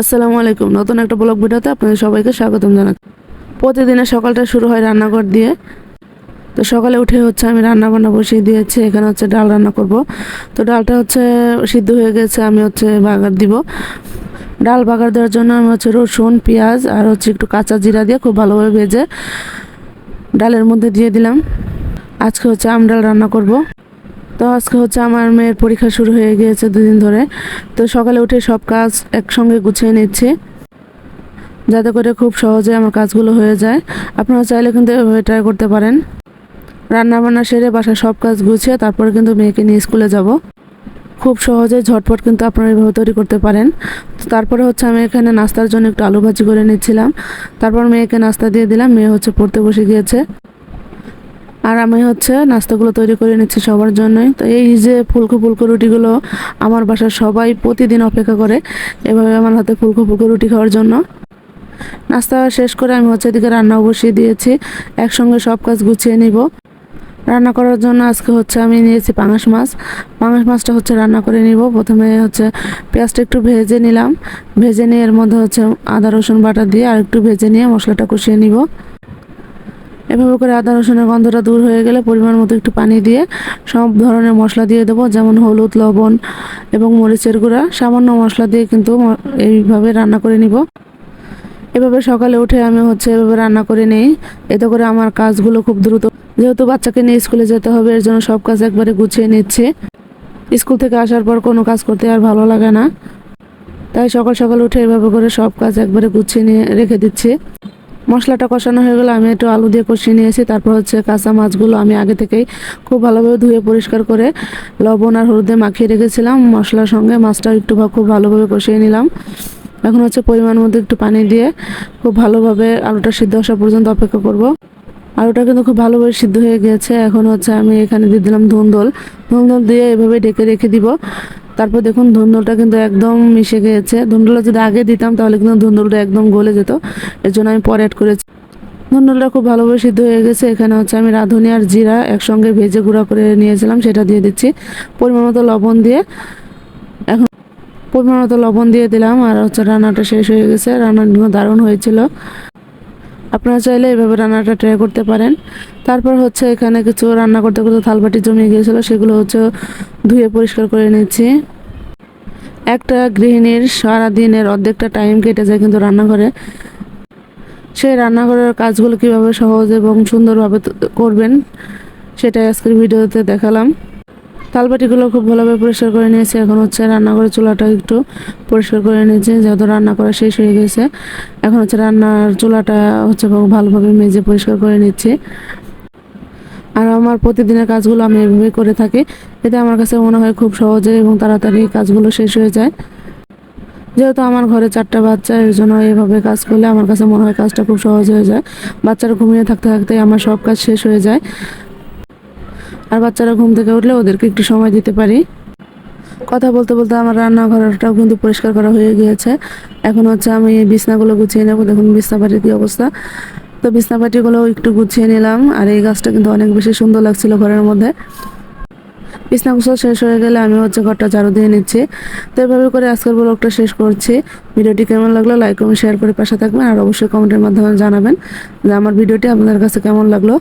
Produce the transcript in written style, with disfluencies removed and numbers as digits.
আসসালামু আলাইকুম। নতুন একটা ব্লগ ভিডিওতে আপনাদের সবাইকে স্বাগতম জানাচ্ছি। প্রতিদিনের সকালটা শুরু হয় রান্নাঘর দিয়ে। তো সকালে উঠে হচ্ছে আমি রান্না বান্না বসিয়ে দিয়েছি। এখানে হচ্ছে ডাল রান্না করব। তো ডালটা হচ্ছে সিদ্ধ হয়ে গেছে, আমি হচ্ছে বাগার দিব। ডাল বাগার দেওয়ার জন্য আমি হচ্ছে রসুন, পেঁয়াজ আর হচ্ছে একটু কাঁচা জিরা দিয়ে খুব ভালোভাবে ভেজে ডালের মধ্যে দিয়ে দিলাম। আজকে হচ্ছে ডাল রান্না করব। তো আজকে হচ্ছে আমার মেয়ের পরীক্ষা শুরু হয়ে গিয়েছে 2 দিন ধরে। তো সকালে উঠে সব কাজ একসঙ্গে গুছিয়ে নিচ্ছি, যাতে করে খুব সহজে আমার কাজগুলো হয়ে যায়। আপনারা চাইলে কিন্তু এভাবে ট্রাই করতে পারেন। রান্না বান্না সেরে বাসার সব কাজ গুছিয়ে তারপরে কিন্তু মেয়েকে নিয়ে স্কুলে যাব। খুব সহজে ঝটপট কিন্তু আপনারা এভাবে তৈরি করতে পারেন। তো তারপরে হচ্ছে আমি এখানে নাস্তার জন্য একটু আলু ভাজি করে নিচ্ছিলাম। তারপর মেয়েকে নাস্তা দিয়ে দিলাম। মেয়ে হচ্ছে পড়তে বসে গিয়েছে, আর আমি হচ্ছে নাস্তাগুলো তৈরি করে নিচ্ছি সবার জন্যই। তো এই যে ফুলকো ফুলকো রুটিগুলো আমার বাসার সবাই প্রতিদিন অপেক্ষা করে এভাবে আমার হাতে ফুলকো ফুলকো রুটি খাওয়ার জন্য। নাস্তা শেষ করে আমি হচ্ছে এদিকে রান্নাও বসিয়ে দিয়েছি। একসঙ্গে সব কাজ গুছিয়ে নিব। রান্না করার জন্য আজকে হচ্ছে আমি নিয়েছি পাঙাশ মাছ। পাঙাশ মাছটা হচ্ছে রান্না করে নিব। প্রথমে হচ্ছে পেঁয়াজটা একটু ভেজে নিলাম। ভেজে নিয়ে এর মধ্যে হচ্ছে আদা রসুন বাটা দিয়ে আর একটু ভেজে নিয়ে মশলাটা কষিয়ে নিব। এভাবে করে আদা রসুনের গন্ধটা দূর হয়ে গেলে পরিমাণ মতো একটু পানি দিয়ে সব ধরনের মশলা দিয়ে দেবো, যেমন হলুদ, লবণ এবং মরিচের গুঁড়া। সামান্য মশলা দিয়ে কিন্তু এইভাবে রান্না করে নিব। এভাবে সকালে উঠে আমি হচ্ছে এভাবে রান্না করে নেই। এতে করে আমার কাজগুলো খুব দ্রুত, যেহেতু বাচ্চাকে নিয়ে স্কুলে যেতে হবে, এর জন্য সব কাজ একবারে গুছিয়ে নিচ্ছে। স্কুল থেকে আসার পর কোনো কাজ করতে আর ভালো লাগে না, তাই সকাল সকাল উঠে এভাবে করে সব কাজ একবারে গুছিয়ে নিয়ে রেখে দিচ্ছি। মশলাটা কষানো হয়ে গেলে আমি একটু আলু দিয়ে কষিয়ে নিয়েছি। তারপর হচ্ছে কাঁচা মাছগুলো আমি আগে থেকেই খুব ভালোভাবে ধুয়ে পরিষ্কার করে লবণ আর হলুদে মাখিয়ে রেখেছিলাম। মশলার সঙ্গে মাছটা একটু খুব ভালোভাবে কষিয়ে নিলাম। এখন হচ্ছে পরিমাণ মতো একটু পানি দিয়ে খুব ভালোভাবে আলুটা সিদ্ধ আসা পর্যন্ত অপেক্ষা করব। আলুটা কিন্তু খুব ভালোভাবে সিদ্ধ হয়ে গিয়েছে। এখন হচ্ছে আমি এখানে দিয়ে দিলাম ধুন্দল। ধুন্দল দিয়ে এভাবে ঢেকে রেখে দিব। তারপর দেখুন ধুন্দলটা কিন্তু একদম মিশে গিয়েছে। ধুন্দলটা যদি আগে দিতাম তাহলে কিন্তু ধুন্দলটা একদম গলে যেত, এর জন্য আমি পরে অ্যাড করেছি। ধুন্দলটা খুব ভালোভাবে সিদ্ধ হয়ে গেছে। এখানে হচ্ছে আমি রাঁধুনি আর জিরা একসঙ্গে ভেজে গুঁড়া করে নিয়েছিলাম, সেটা দিয়ে দিচ্ছি। পরিমাণ মতো লবণ দিয়ে এখন পরিমাণ মতো লবণ দিয়ে দিলাম। আর হচ্ছে রান্নাটা শেষ হয়ে গেছে। রান্নাটা দারুণ হয়েছিল। আপনারা চাইলে এভাবে রান্নাটা ট্রাই করতে পারেন। তারপর হচ্ছে এখানে কিছু রান্না করতে করতে থালবাটি জমিয়ে গিয়েছিল, সেগুলো হচ্ছে ধুয়ে পরিষ্কার করে নিচ্ছি। একটা গৃহিণীর সারাদিনের অর্ধেকটা টাইম কেটে যায় কিন্তু রান্নাঘরে। সেই রান্নাঘরের কাজগুলো কীভাবে সহজ এবং সুন্দরভাবে করবেন সেটাই আজকের ভিডিওতে দেখালাম। থালবাটিগুলো খুব ভালোভাবে পরিষ্কার করে নিয়েছি। এখন হচ্ছে রান্নাঘরের চুলাটা একটু পরিষ্কার করে নিয়েছি, যেহেতু রান্না করা শেষ হয়ে গেছে। এখন হচ্ছে রান্নার চুলাটা হচ্ছে ভালোভাবে মেজে পরিষ্কার করে নিচ্ছি। আর আমার প্রতিদিনের কাজগুলো আমি এভাবে করে থাকি, এতে আমার কাছে মনে হয় খুব সহজে এবং তাড়াতাড়ি কাজগুলো শেষ হয়ে যায়। যেহেতু আমার ঘরে 4টা বাচ্চা, এর জন্য এভাবে কাজ করলে আমার কাছে মনে হয় কাজটা খুব সহজ হয়ে যায়। বাচ্চারা ঘুমিয়ে থাকতে থাকতে আমার সব কাজ শেষ হয়ে যায়। আর বাচ্চারা ঘুম থেকে উঠলে ওদেরকে একটু সময় দিতে পারি। কথা বলতে বলতে আমার রান্নাঘরটাও কিন্তু পরিষ্কার করা হয়ে গিয়েছে। এখন হচ্ছে আমি বিছনাগুলো গুছিয়ে নেবো। দেখুন বিছনাপাটির কী অবস্থা। তো বিছনাপাটিগুলো একটু গুছিয়ে নিলাম। আর এই গাছটা কিন্তু অনেক বেশি সুন্দর লাগছিল ঘরের মধ্যে। বিছনা গোছানো শেষ হয়ে গেলে আমি হচ্ছে ঘরটা ঝাড়ু দিয়ে নিচ্ছি। তো এভাবে করে আজকের ব্লগটা শেষ করছি। ভিডিওটি কেমন লাগলো লাইক এবং শেয়ার করে পাশে থাকবেন, আর অবশ্যই কমেন্টের মাধ্যমে জানাবেন যে আমার ভিডিওটি আপনাদের কাছে কেমন লাগলো।